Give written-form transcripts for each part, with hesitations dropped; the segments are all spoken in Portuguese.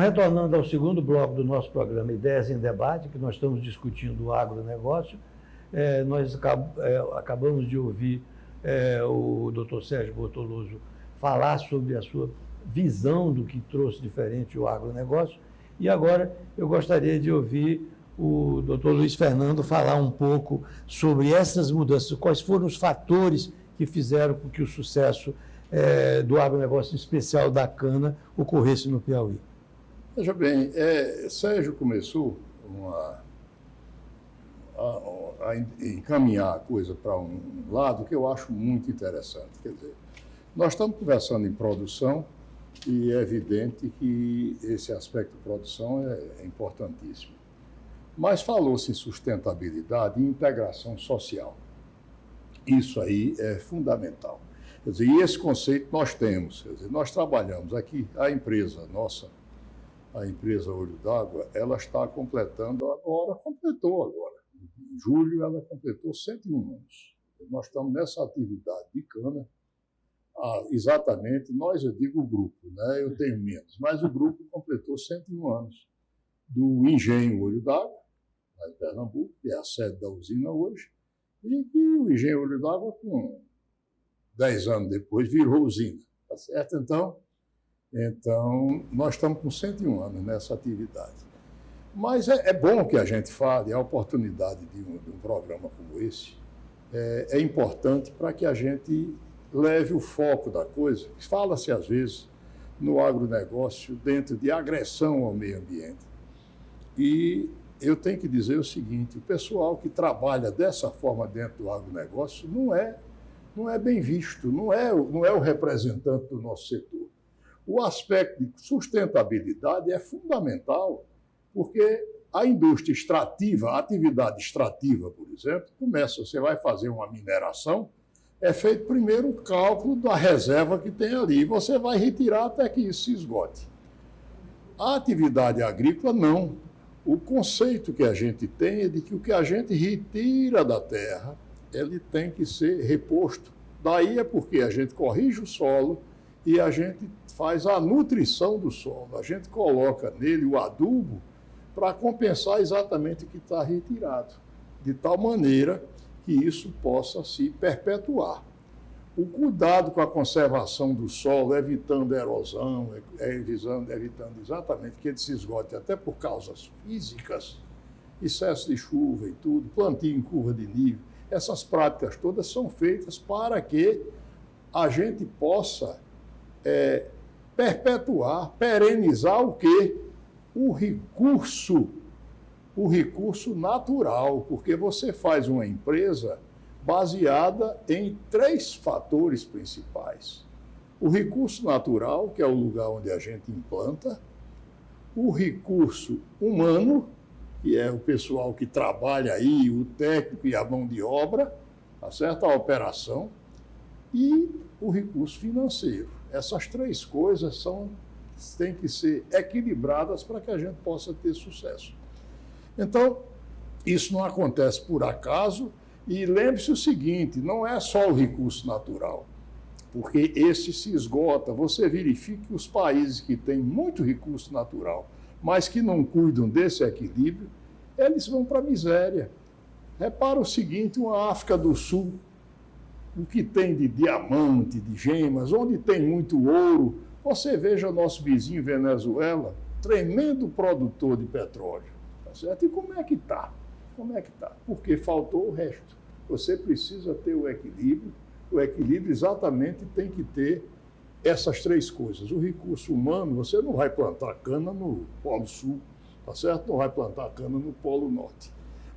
retornando ao segundo bloco do nosso programa Ideias em Debate, que nós estamos discutindo o agronegócio. Nós acabamos de ouvir o Dr. Sérgio Bortoloso falar sobre a sua visão do que trouxe diferente o agronegócio. E agora eu gostaria de ouvir o Dr. Luiz Fernando falar um pouco sobre essas mudanças, quais foram os fatores que fizeram com que o sucesso do agronegócio, em especial da cana, ocorresse no Piauí. Veja bem, Sérgio começou a encaminhar a coisa para um lado que eu acho muito interessante. Quer dizer, nós estamos conversando em produção e é evidente que esse aspecto de produção é importantíssimo. Mas falou-se em sustentabilidade e integração social. Isso aí é fundamental. Quer dizer, e esse conceito nós temos. Quer dizer, nós trabalhamos aqui, a empresa nossa, a empresa Olho d'Água, ela está completou agora. Em julho ela completou 101 anos. Nós estamos nessa atividade de cana, exatamente, eu digo o grupo, né? Eu tenho menos, mas o grupo completou 101 anos do Engenho Olho d'Água, lá em Pernambuco, que é a sede da usina hoje, e que o Engenho Olho d'Água, com 10 anos depois, virou usina, tá certo? Então, nós estamos com 101 anos nessa atividade. Mas é bom que a gente fale, a oportunidade de um programa como esse é importante para que a gente leve o foco da coisa. Fala-se, às vezes, no agronegócio dentro de agressão ao meio ambiente. E eu tenho que dizer o seguinte, o pessoal que trabalha dessa forma dentro do agronegócio não é bem visto, não é o representante do nosso setor. O aspecto de sustentabilidade é fundamental, porque a indústria extrativa, a atividade extrativa, por exemplo, você vai fazer uma mineração, é feito primeiro o cálculo da reserva que tem ali, e você vai retirar até que isso se esgote. A atividade agrícola, não. O conceito que a gente tem é de que o que a gente retira da terra, ele tem que ser reposto. Daí é porque a gente corrige o solo e a gente faz a nutrição do solo. A gente coloca nele o adubo para compensar exatamente o que está retirado, de tal maneira que isso possa se perpetuar. O cuidado com a conservação do solo, evitando erosão, evitando exatamente que ele se esgote até por causas físicas, excesso de chuva e tudo, plantio em curva de nível, essas práticas todas são feitas para que a gente possa perpetuar, perenizar o quê? O recurso natural, porque você faz uma empresa baseada em 3 fatores principais. O recurso natural, que é o lugar onde a gente implanta, o recurso humano, que é o pessoal que trabalha aí, o técnico e a mão de obra, tá certo? A operação, e o recurso financeiro. Essas 3 coisas têm que ser equilibradas para que a gente possa ter sucesso. Então, isso não acontece por acaso, e lembre-se o seguinte, não é só o recurso natural, porque esse se esgota. Você verifica que os países que têm muito recurso natural, mas que não cuidam desse equilíbrio, eles vão para a miséria. Repara o seguinte, uma África do Sul, o que tem de diamante, de gemas, onde tem muito ouro, você veja o nosso vizinho Venezuela, tremendo produtor de petróleo, tá certo? E como é que está? Porque faltou o resto. Você precisa ter o equilíbrio exatamente tem que ter essas 3 coisas. O recurso humano, você não vai plantar cana no Polo Sul, tá certo? Não vai plantar cana no Polo Norte.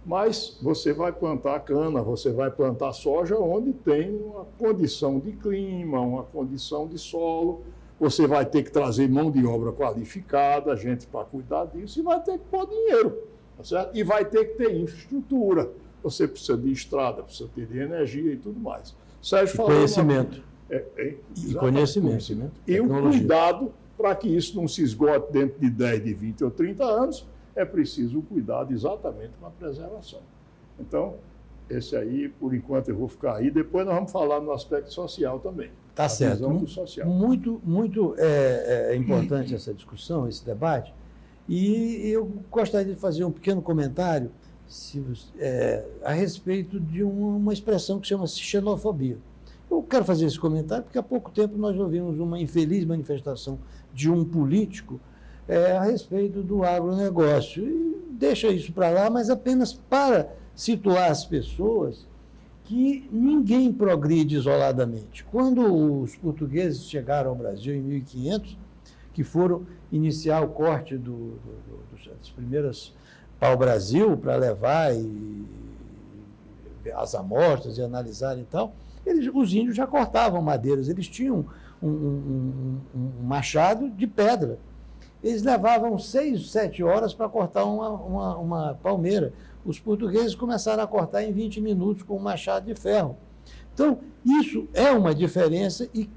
Mas você vai plantar cana, você vai plantar soja onde tem uma condição de clima, uma condição de solo. Você vai ter que trazer mão de obra qualificada, gente para cuidar disso, e vai ter que pôr dinheiro, tá certo? E vai ter que ter infraestrutura. Você precisa de estrada, precisa ter de energia e tudo mais. Sérgio falou. Conhecimento. Conhecimento. E o cuidado para que isso não se esgote dentro de 10, de 20 ou 30 anos, é preciso o cuidado exatamente com a preservação. Então, Esse aí, por enquanto, eu vou ficar aí. Depois nós vamos falar no aspecto social também. Tá certo. Visão do social. Muito importante essa discussão, esse debate. E eu gostaria de fazer um pequeno comentário a respeito de uma expressão que chama-se xenofobia. Eu quero fazer esse comentário porque há pouco tempo nós ouvimos uma infeliz manifestação de um político a respeito do agronegócio. E deixa isso para lá, mas apenas para situar as pessoas que ninguém progride isoladamente. Quando os portugueses chegaram ao Brasil em 1500, que foram iniciar o corte das primeiras pau-brasil para levar as amostras e analisar e tal, os índios já cortavam madeiras, eles tinham um machado de pedra. Eles levavam 6, 7 horas para cortar uma palmeira. Os portugueses começaram a cortar em 20 minutos com um machado de ferro. Então, isso é uma diferença e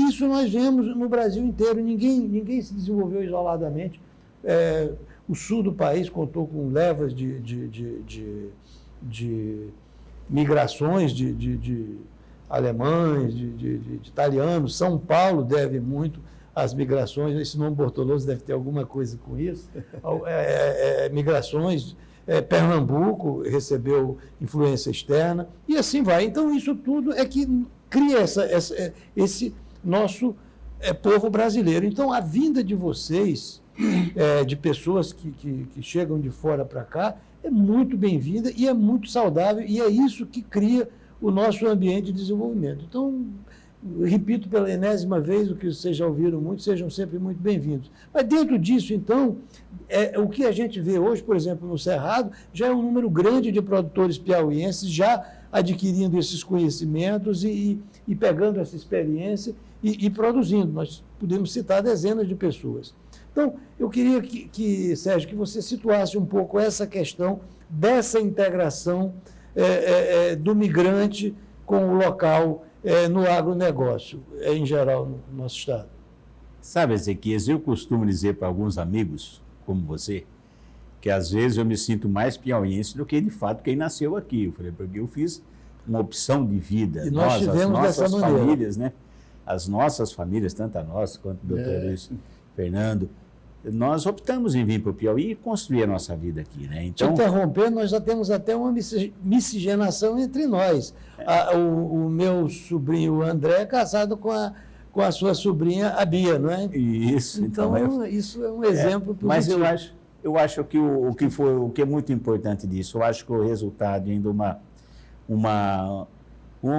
isso nós vemos no Brasil inteiro. Ninguém se desenvolveu isoladamente. O sul do país contou com levas de migrações de alemães, de italianos. São Paulo deve muito às migrações. Esse nome Bortoloso deve ter alguma coisa com isso. Migrações... Pernambuco recebeu influência externa, e assim vai. Então, isso tudo é que cria esse nosso povo brasileiro. Então, a vinda de vocês, de pessoas que chegam de fora para cá, é muito bem-vinda e é muito saudável, e é isso que cria o nosso ambiente de desenvolvimento. Então, eu repito pela enésima vez o que vocês já ouviram muito, sejam sempre muito bem-vindos. Mas dentro disso, então, o que a gente vê hoje, por exemplo, no Cerrado, já é um número grande de produtores piauienses já adquirindo esses conhecimentos e pegando essa experiência e produzindo. Nós podemos citar dezenas de pessoas. Então, eu queria Sérgio, que você situasse um pouco essa questão dessa integração do migrante com o local no agronegócio, em geral, no nosso estado. Sabe, Ezequias, eu costumo dizer para alguns amigos, como você, que às vezes eu me sinto mais piauiense do que, de fato, quem nasceu aqui. Eu falei, porque eu fiz uma opção de vida. E nós tivemos as nossas dessa maneira. Famílias, né? As nossas famílias, tanto a nossa quanto o doutor Luiz Fernando, nós optamos em vir para o Piauí e construir a nossa vida aqui, né? Então, te interromper, nós já temos até uma miscigenação entre nós. O meu sobrinho André é casado com a sua sobrinha, a Bia, não é? Isso. Então isso é um exemplo positivo. Mas eu acho que o que é muito importante disso, eu acho que o resultado ainda uma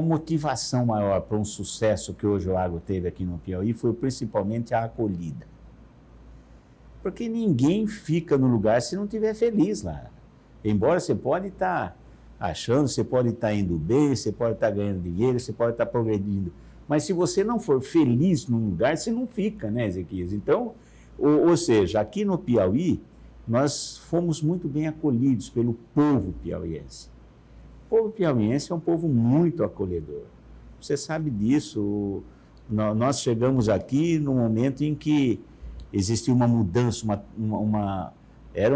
motivação maior para um sucesso que hoje o agro teve aqui no Piauí foi principalmente a acolhida. Porque ninguém fica no lugar se não estiver feliz lá. Embora você pode estar achando, você pode estar indo bem, você pode estar ganhando dinheiro, você pode estar progredindo. Mas se você não for feliz num lugar, você não fica, né, Ezequias? Então, ou seja, aqui no Piauí, nós fomos muito bem acolhidos pelo povo piauiense. O povo piauiense é um povo muito acolhedor. Você sabe disso. Nós chegamos aqui no momento em que existia uma mudança, era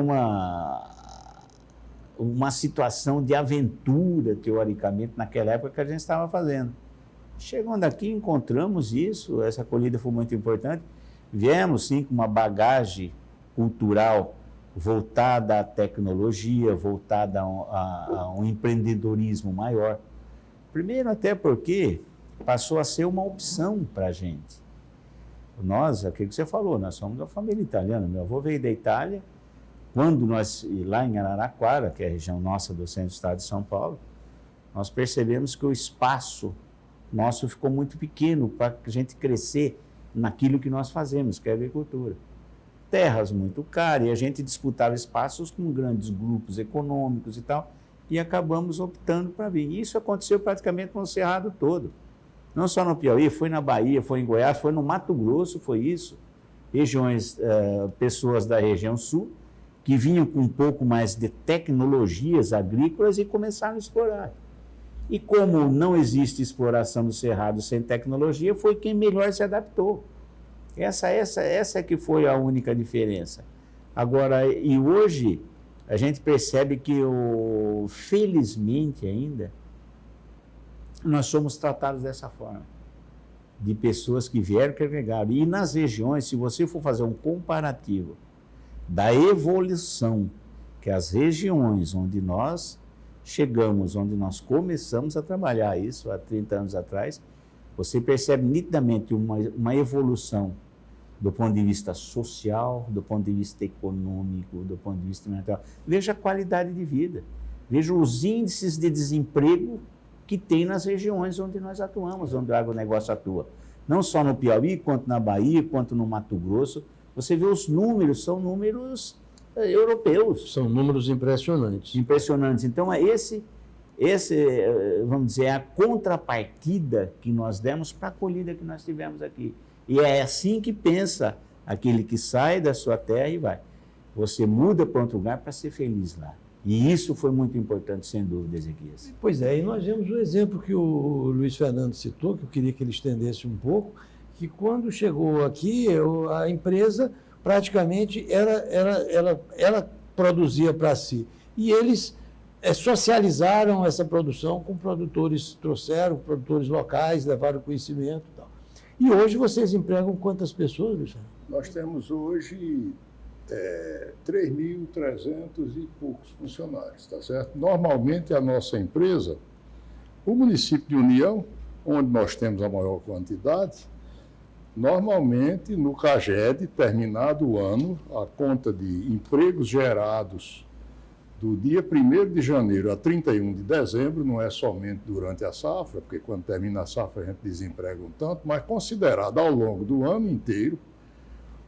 uma situação de aventura, teoricamente, naquela época que a gente estava fazendo. Chegando aqui, encontramos isso, essa acolhida foi muito importante. Viemos, sim, com uma bagagem cultural voltada à tecnologia, voltada a um empreendedorismo maior. Primeiro, até porque passou a ser uma opção para a gente. Nós, aquilo que você falou, nós somos da família italiana. Meu avô veio da Itália. Quando nós, lá em Araraquara, que é a região nossa do centro do estado de São Paulo, nós percebemos que o espaço nosso ficou muito pequeno para a gente crescer naquilo que nós fazemos, que é a agricultura. Terras muito caras, e a gente disputava espaços com grandes grupos econômicos e tal, e acabamos optando para vir. E isso aconteceu praticamente no Cerrado todo. Não só no Piauí, foi na Bahia, foi em Goiás, foi no Mato Grosso, foi isso. Regiões, pessoas da região sul, que vinham com um pouco mais de tecnologias agrícolas e começaram a explorar. E como não existe exploração do Cerrado sem tecnologia, foi quem melhor se adaptou. Essa que foi a única diferença. Agora, e hoje, a gente percebe que, felizmente ainda, nós somos tratados dessa forma, de pessoas que vieram carregar. E nas regiões, se você for fazer um comparativo da evolução que as regiões onde nós chegamos, onde nós começamos a trabalhar isso há 30 anos atrás, você percebe nitidamente uma evolução do ponto de vista social, do ponto de vista econômico, do ponto de vista mental. Veja a qualidade de vida, veja os índices de desemprego que tem nas regiões onde nós atuamos, onde o agronegócio atua. Não só no Piauí, quanto na Bahia, quanto no Mato Grosso. Você vê os números, são números europeus. São números impressionantes. Impressionantes. Então, vamos dizer, é a contrapartida que nós demos para a acolhida que nós tivemos aqui. E é assim que pensa aquele que sai da sua terra e vai. Você muda para outro lugar para ser feliz lá. E isso foi muito importante, sem dúvida, Ezequias. Pois é, e nós vemos o exemplo que o Luiz Fernando citou, que eu queria que ele estendesse um pouco, que quando chegou aqui, a empresa praticamente ela produzia para si. E eles socializaram essa produção com produtores, trouxeram produtores locais, levaram conhecimento e tal. E hoje vocês empregam quantas pessoas, Luiz Fernando? Nós temos hoje 3.300 e poucos funcionários, tá certo? Normalmente a nossa empresa, o município de União, onde nós temos a maior quantidade, normalmente no CAGED, terminado o ano, a conta de empregos gerados do dia 1º de janeiro a 31 de dezembro, não é somente durante a safra, porque quando termina a safra a gente desemprega um tanto, mas considerado ao longo do ano inteiro,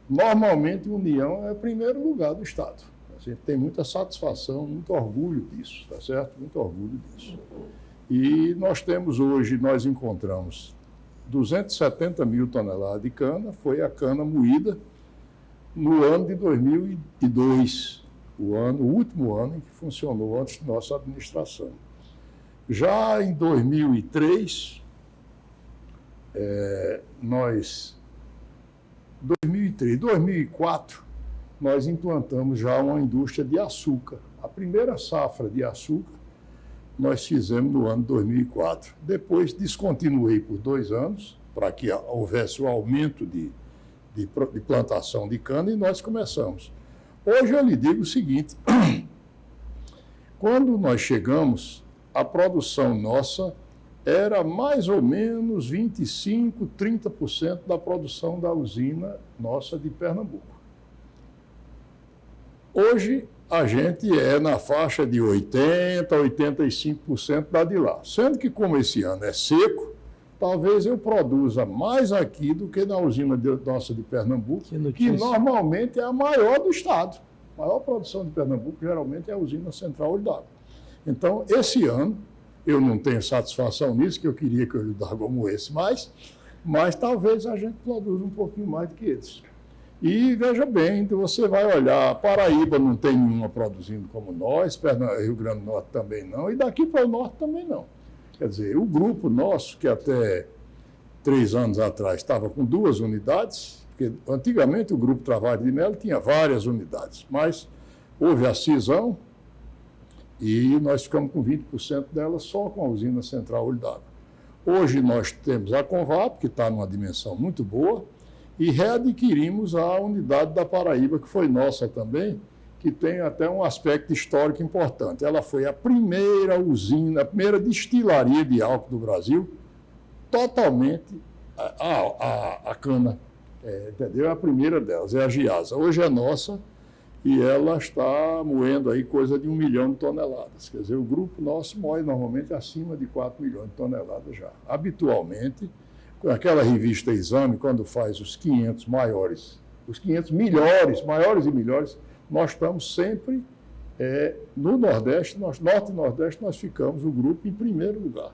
normalmente a União é o primeiro lugar do Estado. A gente tem muita satisfação, muito orgulho disso, tá certo? Muito orgulho disso. E nós temos hoje, nós encontramos 270 mil toneladas de cana, foi a cana moída no ano de 2002, o último ano em que funcionou antes de nossa administração. Já em 2003, 2004, nós implantamos já uma indústria de açúcar. A primeira safra de açúcar nós fizemos no ano 2004. Depois descontinuei por 2 anos, para que houvesse o aumento de plantação de cana, e nós começamos. Hoje eu lhe digo o seguinte, quando nós chegamos, a produção nossa era mais ou menos 25%, 30% da produção da usina nossa de Pernambuco. Hoje, a gente é na faixa de 80%, 85% da de lá. Sendo que, como esse ano é seco, talvez eu produza mais aqui do que na usina nossa de Pernambuco, que normalmente é a maior do estado. A maior produção de Pernambuco, geralmente, é a usina Central Olho d'Água. Então, esse ano, eu não tenho satisfação nisso, que eu queria que o Olho d'Água moesse mais, mas talvez a gente produza um pouquinho mais do que eles. E veja bem, então você vai olhar, Paraíba não tem nenhuma produzindo como nós, Rio Grande do Norte também não, e daqui para o norte também não. Quer dizer, o grupo nosso, que até 3 anos atrás estava com 2 unidades, porque antigamente o Grupo Travaglia de Melo tinha várias unidades, mas houve a cisão e nós ficamos com 20% delas só com a usina Central Olho d'Água. Hoje nós temos a Convap, que está numa dimensão muito boa, e readquirimos a unidade da Paraíba, que foi nossa também, que tem até um aspecto histórico importante. Ela foi a primeira usina, a primeira destilaria de álcool do Brasil, totalmente a cana, entendeu? É a primeira delas, é a Giasa. Hoje é nossa e ela está moendo aí coisa de 1 milhão de toneladas. Quer dizer, o grupo nosso moe normalmente acima de 4 milhões de toneladas já. Habitualmente, aquela revista Exame, quando faz os 500 maiores, os 500 maiores e melhores, nós estamos sempre no Nordeste, Norte e Nordeste, nós ficamos o grupo em primeiro lugar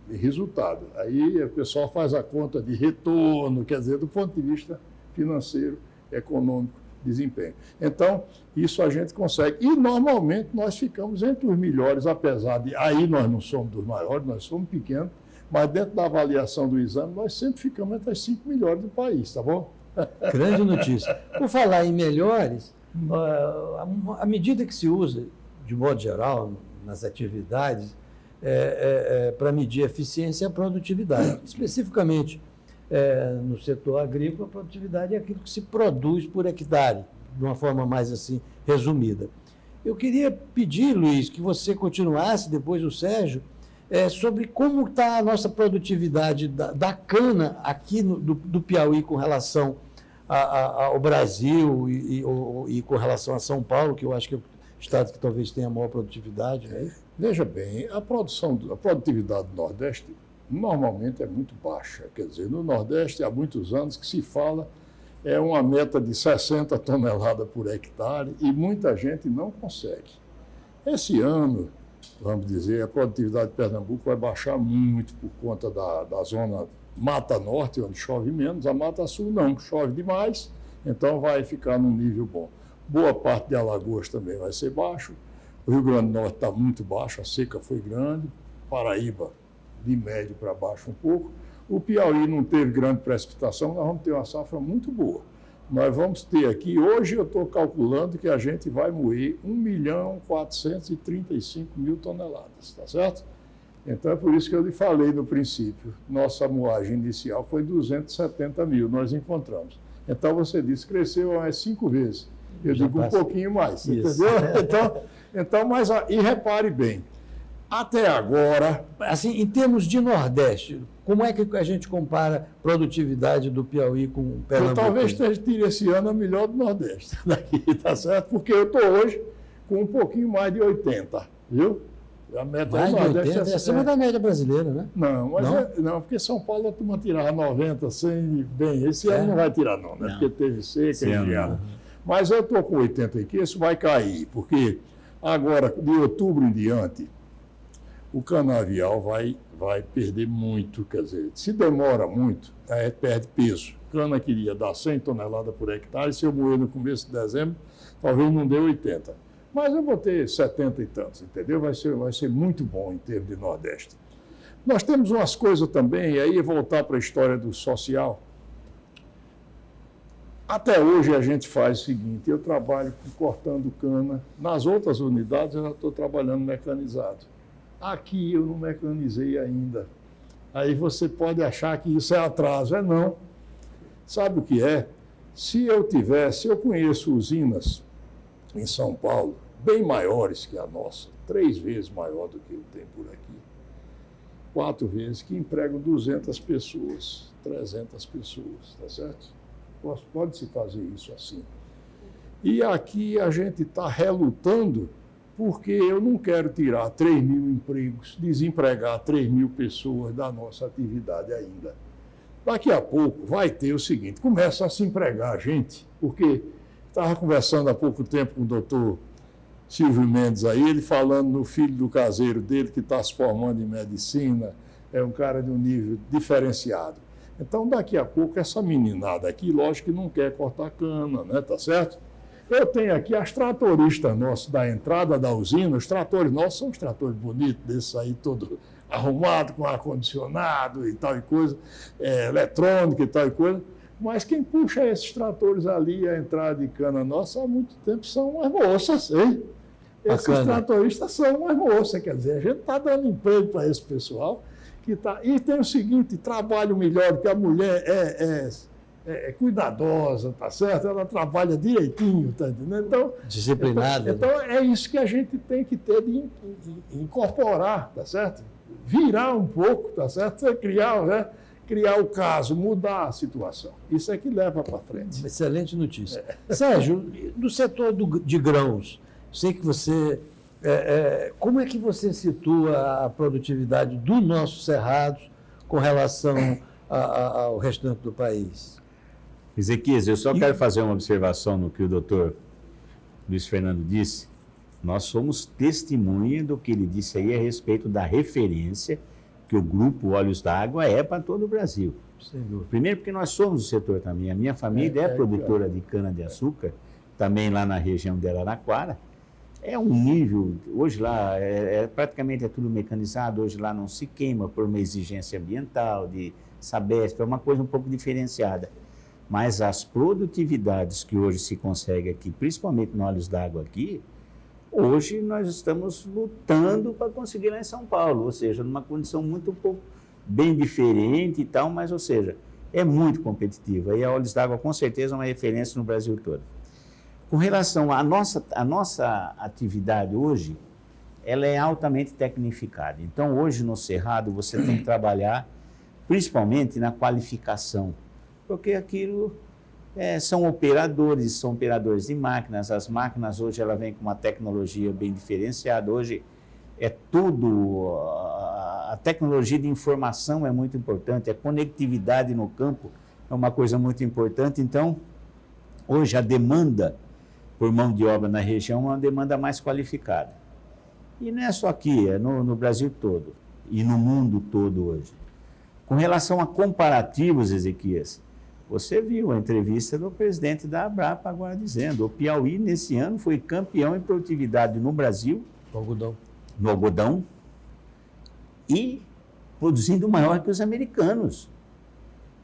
de resultado. Aí o pessoal faz a conta de retorno, quer dizer, do ponto de vista financeiro, econômico, desempenho. Então, isso a gente consegue. E, normalmente, nós ficamos entre os melhores, apesar de... Aí nós não somos dos maiores, nós somos pequenos, mas dentro da avaliação do exame, nós sempre ficamos entre as 5 melhores do país, tá bom? Grande notícia. Por falar em melhores, À medida que se usa, de modo geral, nas atividades, para medir eficiência e a produtividade. Especificamente, no setor agrícola, a produtividade é aquilo que se produz por hectare, de uma forma mais assim resumida. Eu queria pedir, Luiz, que você continuasse, depois o Sérgio, sobre como está a nossa produtividade da cana aqui do Piauí com relação ao Brasil e com relação a São Paulo, que eu acho que é o estado que talvez tenha a maior produtividade. Né? Veja bem, a produtividade do Nordeste normalmente é muito baixa. Quer dizer, no Nordeste há muitos anos que se fala uma meta de 60 toneladas por hectare e muita gente não consegue. Esse ano, vamos dizer, a produtividade de Pernambuco vai baixar muito por conta da zona Mata Norte, onde chove menos, a Mata Sul não, chove demais, então vai ficar num nível bom. Boa parte de Alagoas também vai ser baixo, o Rio Grande do Norte está muito baixo, a seca foi grande, Paraíba de médio para baixo um pouco, o Piauí não teve grande precipitação, nós vamos ter uma safra muito boa. Nós vamos ter aqui, hoje eu estou calculando que a gente vai moer 1.435.000 toneladas, tá certo? Então é por isso que eu lhe falei no princípio, nossa moagem inicial foi 270 mil, nós encontramos. Então você disse, cresceu umas 5 vezes. Eu digo um pouquinho mais, isso. Entendeu? Então, mas, e repare bem, até agora... Assim, em termos de Nordeste, como é que a gente compara a produtividade do Piauí com o Pernambuco? Eu talvez tire esse ano a melhor do Nordeste, daqui, tá certo? Porque eu estou hoje com um pouquinho mais de 80, viu? A meta mais do Nordeste de 80, é acima da média brasileira, né? Não, mas não, porque São Paulo a turma tirava 90, 100, bem, esse ano não vai tirar não, né? Não. Porque teve seca e geada. Mas eu estou com 80 aqui, isso vai cair, porque agora, de outubro em diante, o canavial vai perder muito, quer dizer, se demora muito, perde peso. Cana queria dar 100 toneladas por hectare, se eu moer no começo de dezembro, talvez não dê 80. Mas eu vou ter 70 e tantos, entendeu? Vai ser muito bom em termos de Nordeste. Nós temos umas coisas também, e aí voltar para a história do social. Até hoje a gente faz o seguinte, eu trabalho cortando cana, nas outras unidades eu já estou trabalhando mecanizado. Aqui eu não mecanizei ainda. Aí você pode achar que isso é atraso. Não. Sabe o que é? Se eu conheço usinas em São Paulo, bem maiores que a nossa, 3 vezes maior do que eu tenho por aqui, 4 vezes, que empregam 200 pessoas, 300 pessoas, tá certo? Pode-se fazer isso assim. E aqui a gente está relutando porque eu não quero tirar 3 mil empregos, desempregar 3 mil pessoas da nossa atividade ainda. Daqui a pouco vai ter o seguinte, começa a se empregar gente, porque estava conversando há pouco tempo com o doutor Silvio Mendes aí, ele falando no filho do caseiro dele, que está se formando em medicina, é um cara de um nível diferenciado. Então, daqui a pouco, essa meninada aqui, lógico que não quer cortar cana, né, tá certo? Eu tenho aqui as tratoristas nossos da entrada da usina, os tratores nossos são os tratores bonitos, desses aí, todo arrumado, com ar-condicionado e tal e coisa, eletrônica e tal e coisa, mas quem puxa esses tratores ali, a entrada de cana nossa, há muito tempo são as moças, hein? Esses tratoristas são as moças, quer dizer, a gente está dando emprego para esse pessoal, que tá, e tem o seguinte, trabalho melhor, que a mulher é cuidadosa, tá certo? Ela trabalha direitinho, tá entendendo? Então, disciplinada. Então é isso que a gente tem que ter de incorporar, tá certo? Virar um pouco, tá certo? Criar o caso, mudar a situação. Isso é que leva para frente. Excelente notícia. Sérgio, do setor de grãos, sei que você... como é que você situa a produtividade dos nossos cerrados com relação ao restante do país? Ezequias, eu só quero fazer uma observação no que o doutor Luiz Fernando disse. Nós somos testemunha do que ele disse aí a respeito da referência que o Grupo Olhos d'Água é para todo o Brasil. Primeiro porque nós somos o setor também. A minha família é produtora de cana-de-açúcar, também lá na região de Araraquara. É um nível, hoje lá praticamente é tudo mecanizado, hoje lá não se queima por uma exigência ambiental, de Sabesp, é uma coisa um pouco diferenciada. Mas as produtividades que hoje se consegue aqui, principalmente no Olhos d'Água aqui, hoje nós estamos lutando para conseguir lá em São Paulo, ou seja, numa condição muito pouco bem diferente e tal, mas, ou seja, é muito competitiva. E a Olhos d'Água, com certeza, é uma referência no Brasil todo. Com relação à nossa atividade hoje, ela é altamente tecnificada. Então, hoje no Cerrado, você tem que trabalhar principalmente na qualificação, porque aquilo são operadores de máquinas. As máquinas hoje ela vem com uma tecnologia bem diferenciada. Hoje é tudo, a tecnologia de informação é muito importante, a conectividade no campo é uma coisa muito importante. Então, hoje a demanda por mão de obra na região é uma demanda mais qualificada. E não é só aqui, é no Brasil todo e no mundo todo hoje. Com relação a comparativos, Ezequias, você viu a entrevista do presidente da Abrapa agora dizendo, o Piauí nesse ano foi campeão em produtividade no Brasil, no algodão, e produzindo maior que os americanos,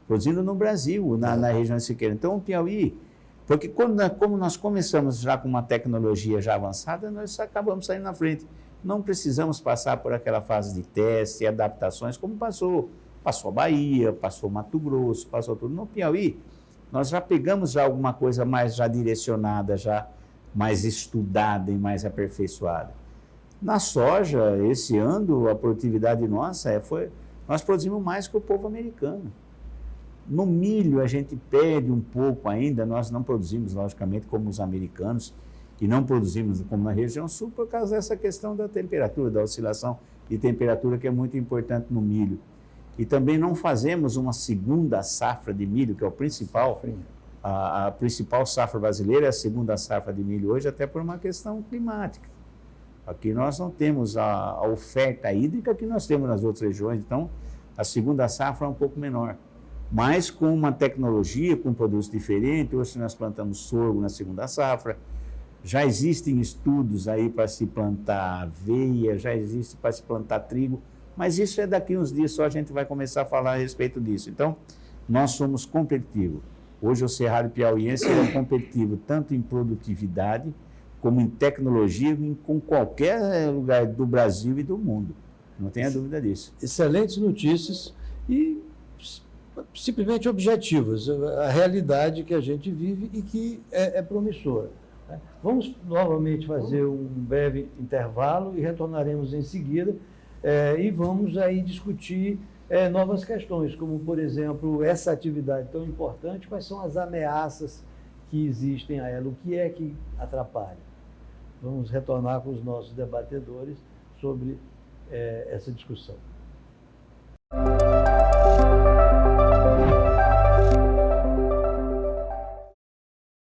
produzindo no Brasil, na região de Siqueira. Então o Piauí, porque como nós começamos já com uma tecnologia já avançada, nós acabamos saindo na frente. Não precisamos passar por aquela fase de teste e adaptações como passou a Bahia, passou Mato Grosso, passou tudo. No Piauí, nós já pegamos já alguma coisa mais já direcionada, já mais estudada e mais aperfeiçoada. Na soja, esse ano, a produtividade nossa nós produzimos mais que o povo americano. No milho, a gente perde um pouco ainda, nós não produzimos, logicamente, como os americanos, e não produzimos como na região sul, por causa dessa questão da temperatura, da oscilação de temperatura, que é muito importante no milho. E também não fazemos uma segunda safra de milho, que é o principal, a principal safra brasileira é a segunda safra de milho hoje, até por uma questão climática. Aqui nós não temos a oferta hídrica que nós temos nas outras regiões, então a segunda safra é um pouco menor. Mas com uma tecnologia, com produtos diferentes, hoje nós plantamos sorgo na segunda safra, já existem estudos aí para se plantar aveia, já existe para se plantar trigo, mas isso é daqui uns dias só a gente vai começar a falar a respeito disso. Então, nós somos competitivos. Hoje o Cerrado Piauiense é competitivo tanto em produtividade, como em tecnologia, com qualquer lugar do Brasil e do mundo. Não tenha dúvida disso. Excelentes notícias e simplesmente objetivas, a realidade que a gente vive e que é promissora. Vamos novamente fazer um breve intervalo e retornaremos em seguida e vamos aí discutir novas questões, como, por exemplo, essa atividade tão importante, quais são as ameaças que existem a ela, o que é que atrapalha. Vamos retornar com os nossos debatedores sobre essa discussão.